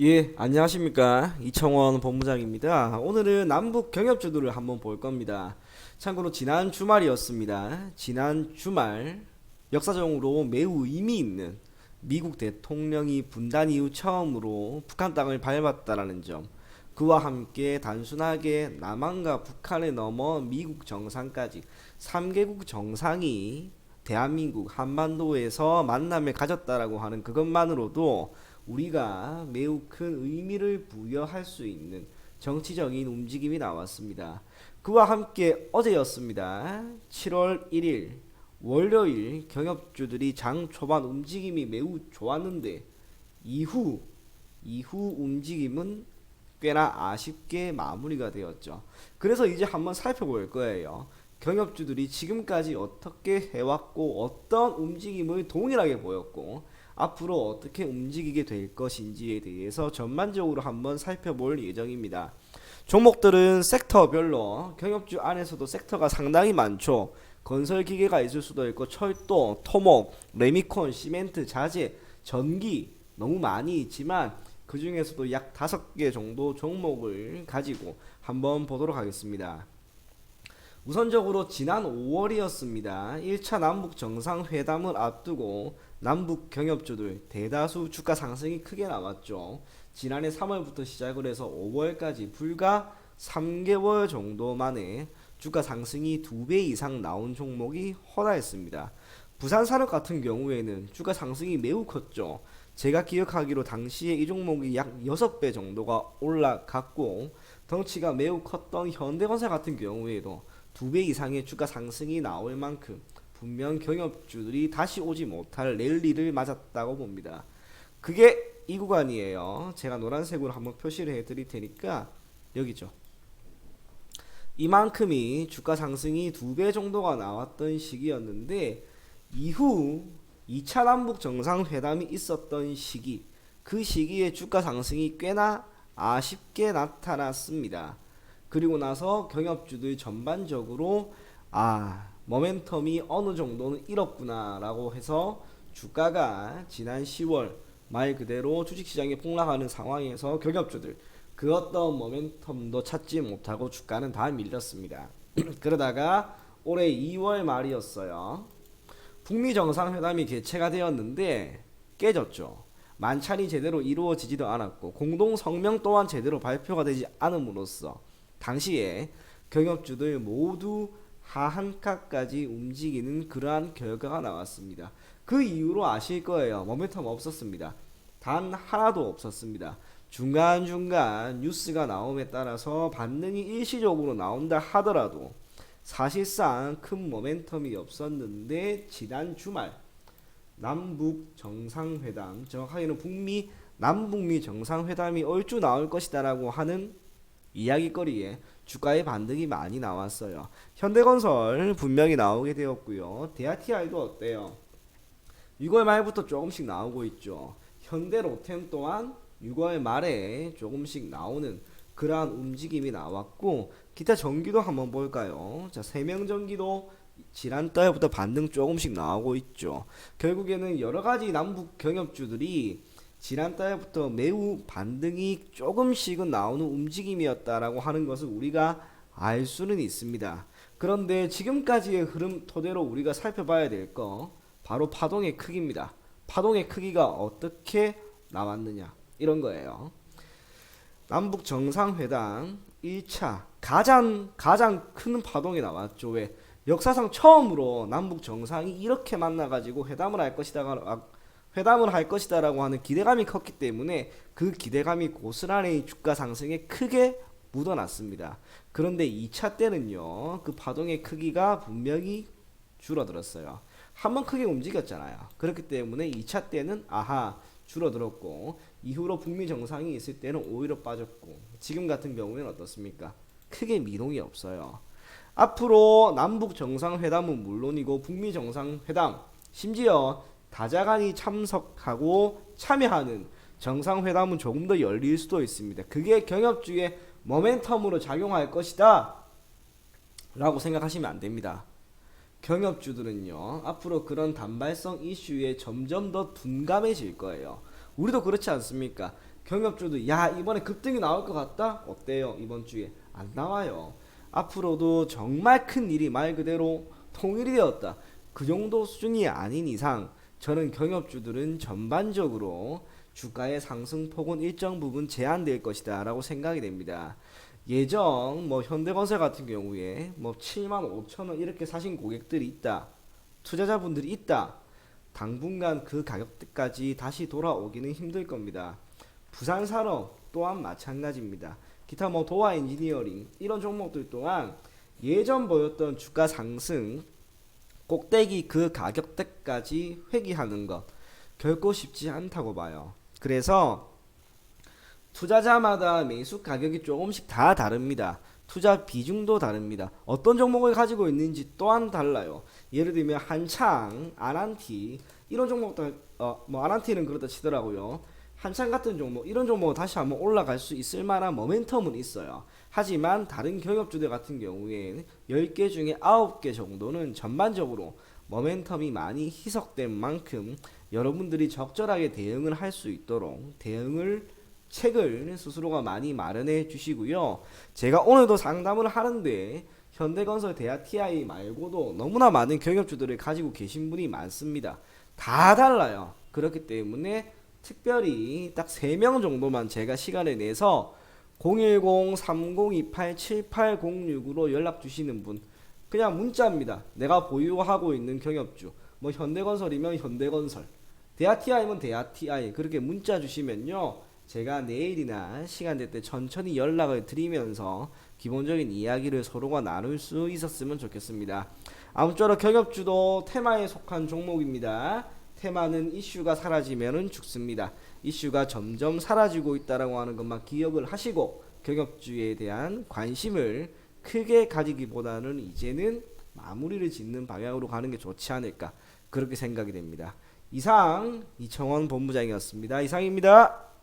예, 안녕하십니까. 이청원 본부장입니다. 오늘은 남북 경협주들을 한번 볼 겁니다. 참고로 지난 주말이었습니다. 지난 주말 역사적으로 매우 의미 있는 미국 대통령이 분단 이후 처음으로 북한 땅을 밟았다라는 점, 그와 함께 단순하게 남한과 북한을 넘어 미국 정상까지 3개국 정상이 대한민국 한반도에서 만남을 가졌다라고 하는 그것만으로도 우리가 매우 큰 의미를 부여할 수 있는 정치적인 움직임이 나왔습니다. 그와 함께 어제였습니다. 7월 1일 월요일 경협주들이 장 초반 움직임이 매우 좋았는데 이후 움직임은 꽤나 아쉽게 마무리가 되었죠. 그래서 이제 한번 살펴볼 거예요. 경협주들이 지금까지 어떻게 해왔고 어떤 움직임을 동일하게 보였고 앞으로 어떻게 움직이게 될 것인지에 대해서 전반적으로 한번 살펴볼 예정입니다. 종목들은 섹터별로 경협주 안에서도 섹터가 상당히 많죠. 건설 기계가 있을 수도 있고 철도, 토목, 레미콘, 시멘트, 자재, 전기 너무 많이 있지만 그 중에서도 약 5개 정도 종목을 가지고 한번 보도록 하겠습니다. 우선적으로 지난 5월이었습니다. 1차 남북 정상회담을 앞두고 남북 경협주들 대다수 주가 상승이 크게 나왔죠. 지난해 3월부터 시작을 해서 5월까지 불과 3개월 정도 만에 주가 상승이 2배 이상 나온 종목이 허다했습니다. 부산산업 같은 경우에는 주가 상승이 매우 컸죠. 제가 기억하기로 당시에 이 종목이 약 6배 정도가 올라갔고 덩치가 매우 컸던 현대건설 같은 경우에도 2배 이상의 주가 상승이 나올 만큼 분명 경협주들이 다시 오지 못할 랠리를 맞았다고 봅니다. 그게 이 구간이에요. 제가 노란색으로 한번 표시를 해드릴 테니까 여기죠. 이만큼이 주가 상승이 2배 정도가 나왔던 시기였는데 이후 2차 남북 정상회담이 있었던 시기, 그 시기에 주가 상승이 꽤나 아쉽게 나타났습니다. 그리고 나서 경협주들 전반적으로 모멘텀이 어느 정도는 잃었구나 라고 해서 주가가 지난 10월 말 그대로 주식시장이 폭락하는 상황에서 경협주들 그 어떤 모멘텀도 찾지 못하고 주가는 다 밀렸습니다. 그러다가 올해 2월 말이었어요. 북미 정상회담이 개최가 되었는데 깨졌죠. 만찬이 제대로 이루어지지도 않았고 공동 성명 또한 제대로 발표가 되지 않음으로써 당시에 경협주들 모두 하한가까지 움직이는 그러한 결과가 나왔습니다. 그 이후로 아실 거예요. 모멘텀 없었습니다. 단 하나도 없었습니다. 중간중간 뉴스가 나옴에 따라서 반등이 일시적으로 나온다 하더라도 사실상 큰 모멘텀이 없었는데 지난 주말 남북 정상회담, 정확하게는 북미 남북미 정상회담이 얼추 나올 것이다라고 하는 이야기거리에 주가의 반등이 많이 나왔어요. 현대건설 분명히 나오게 되었고요. 대아티아이도 어때요? 6월 말부터 조금씩 나오고 있죠. 현대로템 또한 6월 말에 조금씩 나오는 그러한 움직임이 나왔고 기타 전기도 한번 볼까요? 자, 세명전기도 지난달부터 반등 조금씩 나오고 있죠. 결국에는 여러가지 남북 경협주들이 지난달부터 매우 반등이 조금씩은 나오는 움직임이었다라고 하는 것을 우리가 알 수는 있습니다. 그런데 지금까지의 흐름 토대로 우리가 살펴봐야 될 거 바로 파동의 크기입니다. 파동의 크기가 어떻게 나왔느냐 이런 거예요. 남북 정상회담 1차 가장 큰 파동이 나왔죠. 왜? 역사상 처음으로 남북 정상이 이렇게 만나가지고 회담을 할 것이다라고 하는 기대감이 컸기 때문에 그 기대감이 고스란히 주가 상승에 크게 묻어났습니다. 그런데 2차 때는요, 그 파동의 크기가 분명히 줄어들었어요. 한번 크게 움직였잖아요. 그렇기 때문에 2차 때는 줄어들었고 이후로 북미 정상이 있을 때는 오히려 빠졌고 지금 같은 경우에는 어떻습니까? 크게 미동이 없어요. 앞으로 남북 정상회담은 물론이고 북미 정상회담 심지어 다자간이 참석하고 참여하는 정상회담은 조금 더 열릴 수도 있습니다. 그게 경협주의 모멘텀으로 작용할 것이다 라고 생각하시면 안 됩니다. 경협주들은요 앞으로 그런 단발성 이슈에 점점 더 둔감해질 거예요. 우리도 그렇지 않습니까? 경협주도 야 이번에 급등이 나올 것 같다? 어때요? 이번 주에 안 나와요. 앞으로도 정말 큰 일이 말 그대로 통일이 되었다. 그 정도 수준이 아닌 이상 저는 경협주들은 전반적으로 주가의 상승폭은 일정 부분 제한될 것이다 라고 생각이 됩니다. 예전 뭐 현대건설 같은 경우에 뭐 7만 5천 원 이렇게 사신 고객들이 있다. 투자자분들이 있다. 당분간 그 가격대까지 다시 돌아오기는 힘들 겁니다. 부산산업 또한 마찬가지입니다. 기타 뭐 도화 엔지니어링 이런 종목들 또한 예전 보였던 주가 상승 꼭대기 그 가격대까지 회귀하는 것 결코 쉽지 않다고 봐요. 그래서 투자자마다 매수 가격이 조금씩 다 다릅니다. 투자 비중도 다릅니다. 어떤 종목을 가지고 있는지 또한 달라요. 예를 들면 한창, 아난티 이런 종목들 뭐 아난티는 그렇다 치더라고요. 한창 같은 종목 이런 종목은 다시 한번 올라갈 수 있을 만한 모멘텀은 있어요. 하지만 다른 경협주들 같은 경우에는 10개 중에 9개 정도는 전반적으로 모멘텀이 많이 희석된 만큼 여러분들이 적절하게 대응을 할 수 있도록 책을 스스로가 많이 마련해 주시고요. 제가 오늘도 상담을 하는데 현대건설, 대하TI 말고도 너무나 많은 경협주들을 가지고 계신 분이 많습니다. 다 달라요. 그렇기 때문에 특별히 딱 3명 정도만 제가 시간을 내서 010-3028-7806으로 연락 주시는 분 그냥 문자입니다. 내가 보유하고 있는 경협주 뭐 현대건설이면 현대건설, 대하TI면 대하TI 그렇게 문자 주시면요. 제가 내일이나 시간 될 때 천천히 연락을 드리면서 기본적인 이야기를 서로가 나눌 수 있었으면 좋겠습니다. 아무쪼록 경협주도 테마에 속한 종목입니다. 테마는 이슈가 사라지면은 죽습니다. 이슈가 점점 사라지고 있다라고 하는 것만 기억을 하시고 경협주에 대한 관심을 크게 가지기보다는 이제는 마무리를 짓는 방향으로 가는 게 좋지 않을까 그렇게 생각이 됩니다. 이상 이청원 본부장이었습니다. 이상입니다.